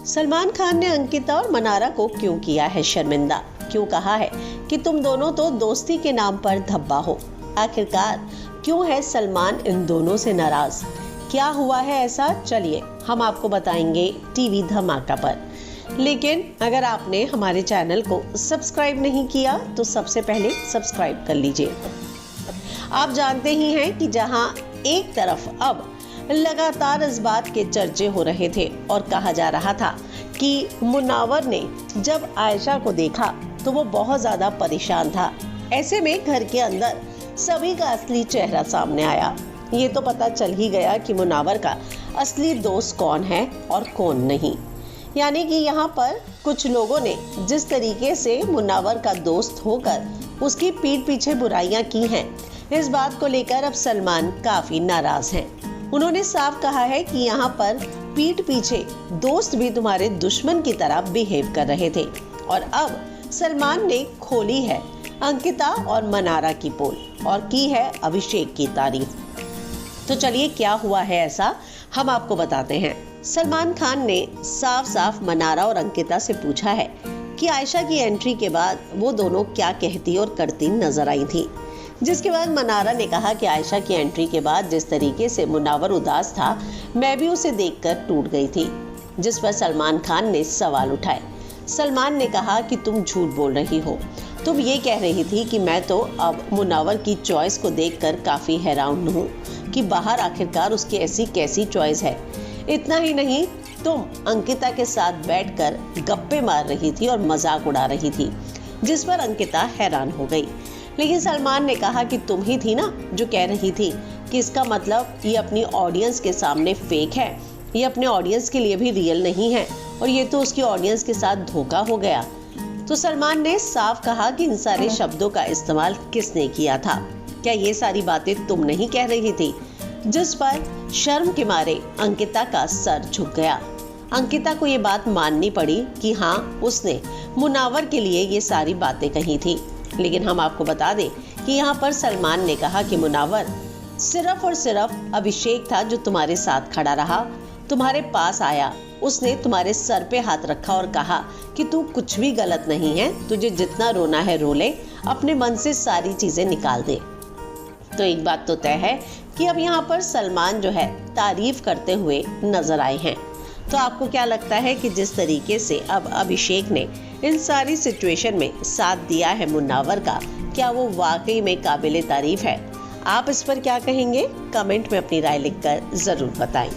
सलमान खान ने अंकिता और मनारा को क्यों किया है शर्मिंदा? क्यों कहा है कि तुम दोनों तो दोस्ती के नाम पर धब्बा हो? आखिरकार क्यों है सलमान इन दोनों से नाराज? क्या हुआ है ऐसा? चलिए हम आपको बताएंगे टीवी धमाका पर। लेकिन अगर आपने हमारे चैनल को सब्सक्राइब नहीं किया तो सबसे पहले सब्सक्राइब कर लीजिए। आप जानते ही हैं कि जहां एक तरफ अब लगातार इस बात के चर्चे हो रहे थे और कहा जा रहा था कि मुनावर ने जब आयशा को देखा तो वो बहुत ज्यादा परेशान था। ऐसे में घर के अंदर सभी का असली चेहरा सामने आया। ये तो पता चल ही गया कि मुनावर का असली दोस्त कौन है और कौन नहीं। यानी कि यहाँ पर कुछ लोगों ने जिस तरीके से मुनावर का दोस्त होकर उसकी पीठ पीछे बुराइयां की हैं, इस बात को लेकर अब सलमान काफी नाराज हैं। उन्होंने साफ कहा है कि यहाँ पर पीठ पीछे दोस्त भी तुम्हारे दुश्मन की तरह बिहेव कर रहे थे और अब सलमान ने खोली है अंकिता और मनारा की पोल और की है अभिषेक की तारीफ। तो चलिए क्या हुआ है ऐसा, हम आपको बताते हैं। सलमान खान ने साफ साफ मनारा और अंकिता से पूछा है कि आयशा की एंट्री के बाद वो दोनों क्या कहती और करती नजर आई थी। जिसके बाद मनारा ने कहा कि आयशा की एंट्री के बाद जिस तरीके से मुनावर उदास था, मैं भी उसे देखकर टूट गई थी। जिस पर सलमान खान ने सवाल उठाए। सलमान ने कहा कि तुम झूठ बोल रही हो, तुम ये कह रही थी कि मैं तो अब मुनावर की चॉइस को देखकर काफी हैरान हूँ कि बाहर आखिरकार उसकी ऐसी कैसी चॉइस है। इतना ही नहीं, तुम अंकिता के साथ बैठकर गप्पे मार रही थी और मजाक उड़ा रही थी। जिस पर अंकिता हैरान हो गई। लेकिन सलमान ने कहा कि तुम ही थी ना जो कह रही थी कि इसका मतलब ये अपनी ऑडियंस के सामने फेक है, ये अपने ऑडियंस के लिए भी रियल नहीं है और ये तो उसकी ऑडियंस के साथ धोखा हो गया। तो सलमान ने साफ कहा कि इन सारे शब्दों का इस्तेमाल किसने किया था? क्या ये सारी बातें तुम नहीं कह रही थी? जिस पर शर्म के मारे अंकिता का सर झुक गया। अंकिता को ये बात माननी पड़ी कि हाँ, उसने मुनावर के लिए ये सारी बातें कही थी। लेकिन हम आपको बता दें कि यहाँ पर सलमान ने कहा कि मुनावर सिर्फ और सिर्फ अभिषेक था जो तुम्हारे साथ खड़ा रहा, तुम्हारे पास आया, उसने तुम्हारे सर पे हाथ रखा और कहा कि तू कुछ भी गलत नहीं है, तुझे जितना रोना है रो ले, अपने मन से सारी चीजें निकाल दे। तो एक बात तो तय है कि अब यहाँ पर सलमान जो है तारीफ करते हुए नजर आए हैं। तो आपको क्या लगता है कि जिस तरीके से अब अभिषेक ने इन सारी सिचुएशन में साथ दिया है मुनावर का, क्या वो वाकई में काबिले तारीफ है? आप इस पर क्या कहेंगे? कमेंट में अपनी राय लिखकर जरूर बताएं।